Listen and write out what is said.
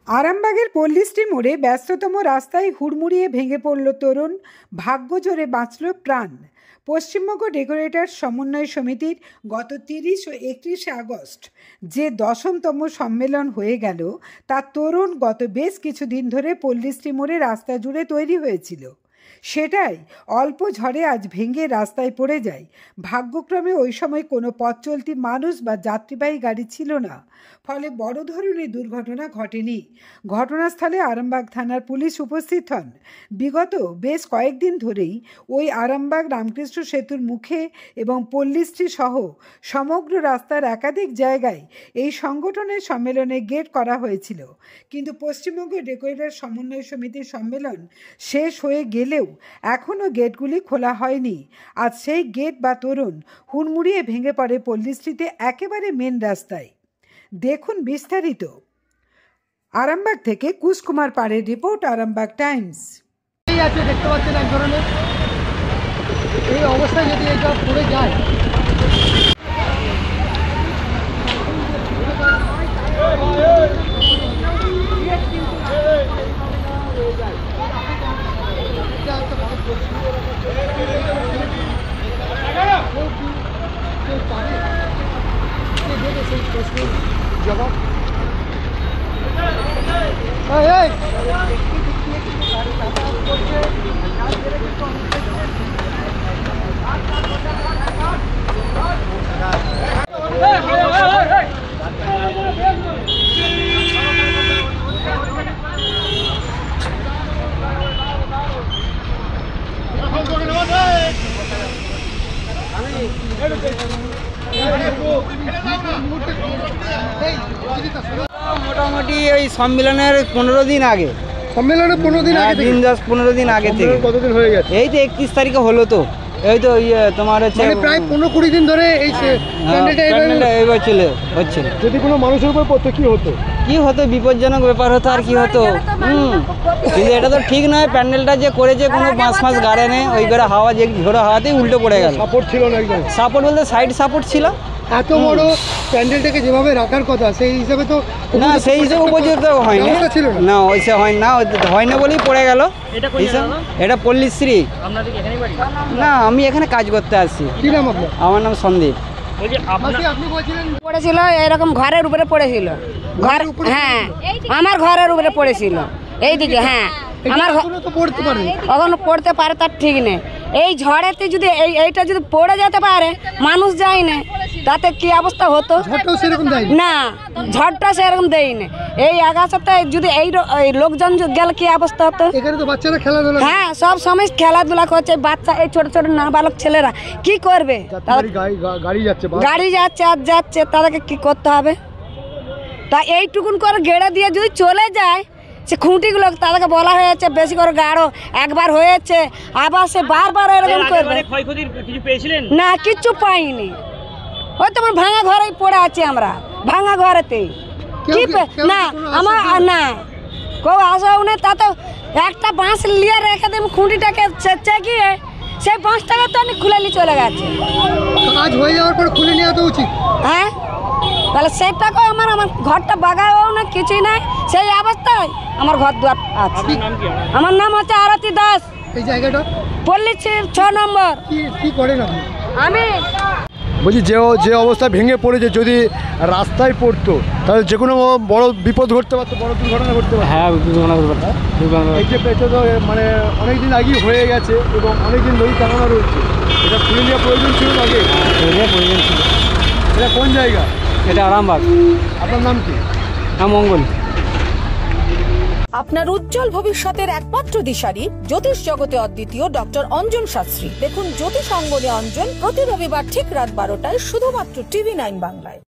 আরামবাগের পল্লীশ্রী মোড়ে ব্যস্ততম রাস্তায় হুড়মুড়িয়ে ভেঙে পড়ল তরুণ, ভাগ্য জোরে বাঁচল প্রাণ। পশ্চিমবঙ্গ ডেকোরেটর সমন্বয় সমিতির গত 30 ও 31 আগস্ট যে 10তম সম্মেলন হয়ে গেল, তা তরুণ গত বেশ কিছুদিন ধরে পল্লীশ্রী মোড়ে রাস্তা জুড়ে তৈরি হয়েছিল। সেটাই অল্প ঝড়ে আজ ভেঙে রাস্তায় পড়ে যায়। ভাগ্যক্রমে ওই সময় কোনো পথ চলতি মানুষ বা যাত্রীবাহী গাড়ি ছিল না, ফলে বড় ধরনের দুর্ঘটনা ঘটেনি। ঘটনাস্থলে আরামবাগ থানার পুলিশ উপস্থিত হন। বিগত বেশ কয়েকদিন ধরেই ওই আরামবাগ রামকৃষ্ণ সেতুর মুখে এবং পল্লীশ্রী সহ সমগ্র রাস্তার একাধিক জায়গায় এই সংগঠনের সম্মেলনে গেট করা হয়েছিল। কিন্তু পশ্চিমবঙ্গ ডেকোরেটর সমন্বয় সমিতির সম্মেলন শেষ হয়ে গেলেও এখনও গেটগুলি খোলা হয়নি। আজ সেই গেট বা তরুণ হুড়মুড়িয়ে ভেঙে পড়ে পল্লীশ্রীতে একেবারে মেন রাস্তায়। দেখুন বিস্তারিত। আরামবাগ থেকে কুশকুমার পাড়ের রিপোর্ট, আরামবাগ টাইমস। দেখতে পাচ্ছেন এক ধরনের এই অবস্থায় যদি এটা পড়ে যায়, জবাব মোটামুটি ওই সম্মেলনের 15 দিন আগে, সম্মেলনের 15 দিন আগে, 15 দিন আগে থেকে। কতদিন হয়ে গেছে? এই তো 31 তারিখে হলো। তো এই তো তোমার হচ্ছে প্রায় 15-20 দিন ধরে এই এইবার চলে হচ্ছে। যদি কোনো মানুষের উপর পড়তো কি হতো? বিপজ্জনক ব্যাপার হতো। আর কি হতো? কিন্তু এটা তো ঠিক নয়। প্যান্ডেলটা যে করেছে কোনো বাঁশ গাড়ে নেই, ওই করে হাওয়া যে ঝোড়ো হাওয়াতেই উল্টো পড়ে গেল। সাপোর্ট ছিল না একদম। সাপোর্ট বলতে সাইড সাপোর্ট ছিল। এত বড় প্যান্ডেলটাকে যেভাবে রাখার কথা সেই হিসাবে তো না, সেই হিসেবে উপযুক্ত হয়নি। না, ওইসে হয় না বলেই পড়ে গেল। এটা পল্লীশ্রী। না, আমি এখানে কাজ করতে আসছি। কি নাম আপনার? আমার নাম সন্দীপ। পড়েছিল এরকম ঘরের উপরে পড়েছিল। ঘর, হ্যাঁ, আমার ঘরের উপরে পড়েছিল এইদিকে। হ্যাঁ, আমার কখনো পড়তে পারে তার ঠিক নেই। এই ঝড়েতে যদি এইটা যদি পড়ে যেতে পারে, মানুষ যায় না, তাতে কি অবস্থা হতো? না, ঝড়টা সেরকম দেয়নি। এই আগাছাতে যদি এই লোকজন গেলে কি অবস্থা হতো? হ্যাঁ, সব সময় খেলাধুলা করছে বাচ্চা, এই ছোট ছোট নাবালক ছেলেরা কি করবে? গাড়ি যাচ্ছে আর যাচ্ছে, তাদেরকে কি করতে হবে? তা এইটুকুন করে গেড়ে দিয়ে যদি চলে যায়, সে খুঁটিগুলো তাদেরকে বলা হয়েছে বেশি করে গাড়ো, একবার হয়েছে, আবার সে বারবার এরকম করবে। না, কিচ্ছু পাইনি। ওই তোমার ভাঙা ঘরেই পড়ে আছি আমরা, ভাঙা ঘরেতে। কি না আমার না কেউ আসাও নেই। তা তো একটা বাঁশ নিয়ে রেখে দেব, খুঁটিটাকে চেকিয়ে সেই বাঁশটাকে তো খুলে নিয়ে চলে গেছে। কাজ হয়ে যাওয়ার পর খুলে নেওয়া তো উচিত। হ্যাঁ, তাহলে সেটাকে আমার ঘরটা বাগাও না, কিছুই নাই, সেই অবস্থায় আমার ঘর দুয়ার আছে। আমার নাম হচ্ছে আরতি দাস। এই জায়গাটা পল্লীশ্রী 6 নম্বর। কি করেন আপনি? আমি বলছি যে অবস্থা ভেঙে পড়েছে, যদি রাস্তায় পড়তো তাহলে যে কোনো বড় বিপদ ঘটতে পারতো, বড় দুর্ঘটনা ঘটতে পারতো। হ্যাঁ, দুর্ঘটনা ঘটতে পারতো। এই যে পেছনে তো মানে অনেকদিন আগেই হয়ে গেছে এবং অনেকদিন ধরেই টানানো রয়েছে, এটা খুলে নেওয়া প্রয়োজন ছিল আগে। প্রয়োজন ছিল। এটা কোন জায়গা? এটা আরামবাগ। আপনার নাম কি? হ্যাঁ, মঙ্গল। আপনার উজ্জ্বল ভবিষ্যতের একমাত্র দিশারি জ্যোতিষ জগতে অদ্বিতীয় ডক্টর অঞ্জন শাস্ত্রী। দেখুন জ্যোতিষ অঙ্গনে অঞ্জন প্রতি রবিবার ঠিক রাত 12টায় শুধুমাত্র TV9 বাংলায়।